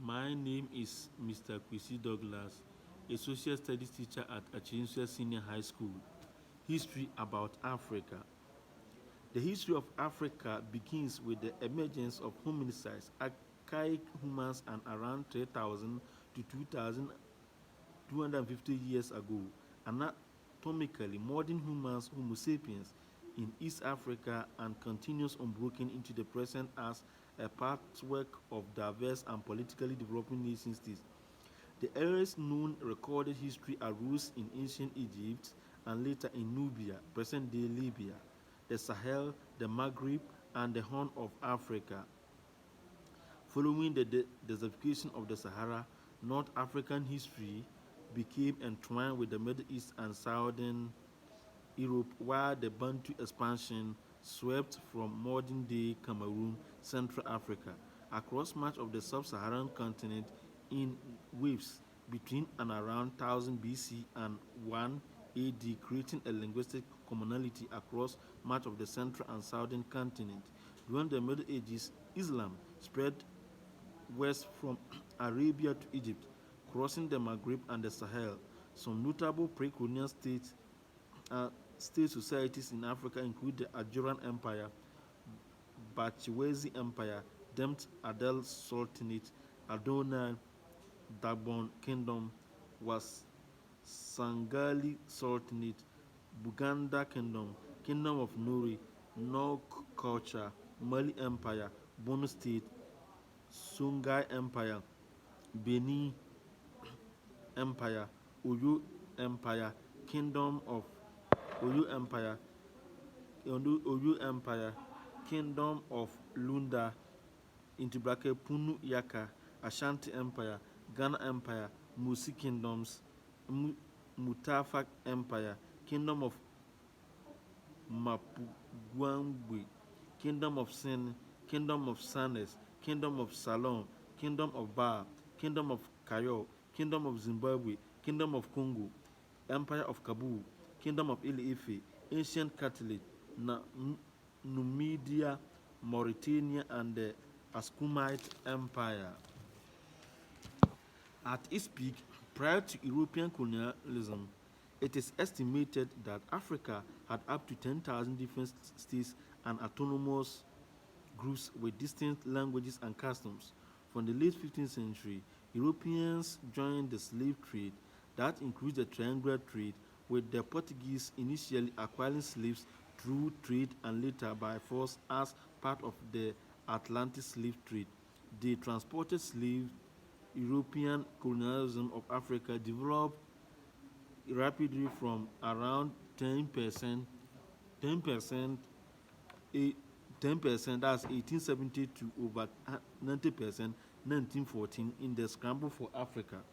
My name is Mr. Kusi Douglas, a social studies teacher at Acherensua Senior High School. History about Africa. The history of Africa begins with the emergence of hominids, archaic humans, and around 3,000 to 2,250 years ago. Anatomically, modern humans, Homo sapiens, in East Africa and continues unbroken into the present as a patchwork of diverse and politically developing nation states. The earliest known recorded history arose in ancient Egypt and later in Nubia, present day Libya, the Sahel, the Maghreb, and the Horn of Africa. Following the desertification of the Sahara, North African history became entwined with the Middle East and Southern Europe, while the Bantu expansion swept from modern day Cameroon, Central Africa, across much of the sub Saharan continent in waves between and around 1000 BC and 1 AD, creating a linguistic commonality across much of the central and southern continent. During the Middle Ages, Islam spread west from Arabia to Egypt, crossing the Maghreb and the Sahel. Some notable pre-colonial state societies in Africa include the Ajuran Empire, Bachiwezi Empire, Demt Adel Sultanate, Adonai, Dagbon Kingdom, was Sangali Sultanate, Buganda Kingdom, Kingdom of Nuri, Nok Culture, Mali Empire, Bono State, Songhai Empire, Benin Empire, Oyo Empire, Kingdom of Oyo Empire, Oyo Empire, Kingdom of Lunda, into bracket Punu Yaka, Ashanti Empire, Ghana Empire, Musi Kingdoms, Mutafak Empire, Kingdom of Mapugwangwe, Kingdom of Sin, Kingdom of Sanes, Kingdom of Salon, Kingdom of Ba, Kingdom of Kayo, Kingdom of Zimbabwe, Kingdom of Congo, Empire of Kabul, Kingdom of Ile-Ife, Ancient Catholic, Numidia, Mauritania, and the Ascomite Empire. At its peak, prior to European colonialism, it is estimated that Africa had up to 10,000 different states and autonomous groups with distinct languages and customs. From the late 15th century, Europeans joined the slave trade, that includes the triangular trade, with the Portuguese initially acquiring slaves through trade and later by force as part of the Atlantic slave trade. They transported slaves. European colonialism of Africa developed rapidly from around 10%, 10%, 10%, that's 1870 to over 90%, 1914 in the scramble for Africa.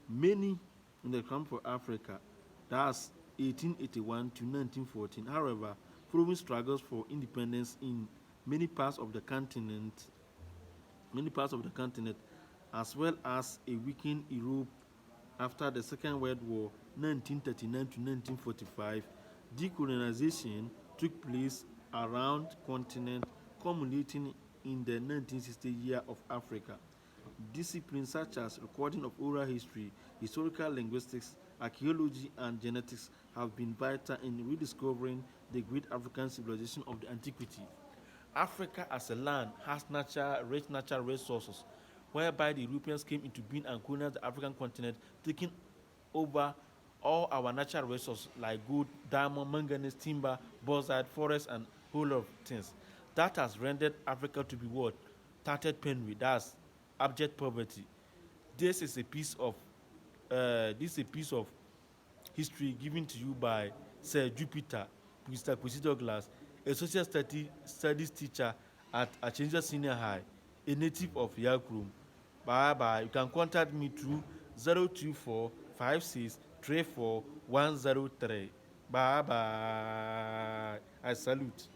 Many in the scramble for Africa, that's 1881 to 1914. However, following struggles for independence in many parts of the continent, many parts of the continent, as well as a weakened Europe after the Second World War, 1939 to 1945, decolonization took place around continent, culminating in the 1960 year of Africa. Disciplines such as recording of oral history, historical linguistics, archaeology, and genetics have been vital in rediscovering the great African civilization of the antiquity. Africa as a land has rich natural resources, whereby the Europeans came into being and colonized the African continent, taking over all our natural resources like gold, diamond, manganese, timber, bauxite, forest, and whole lot of things. That has rendered Africa to be what? Tattered penury, that's abject poverty. This is a piece of history given to you by Sir Jupiter, Mr. Quincy Douglas, a social studies teacher at Acherensua Senior High, a native of Yaakrom. Bye bye. You can contact me through 024 56 34 103. Bye bye. I salute.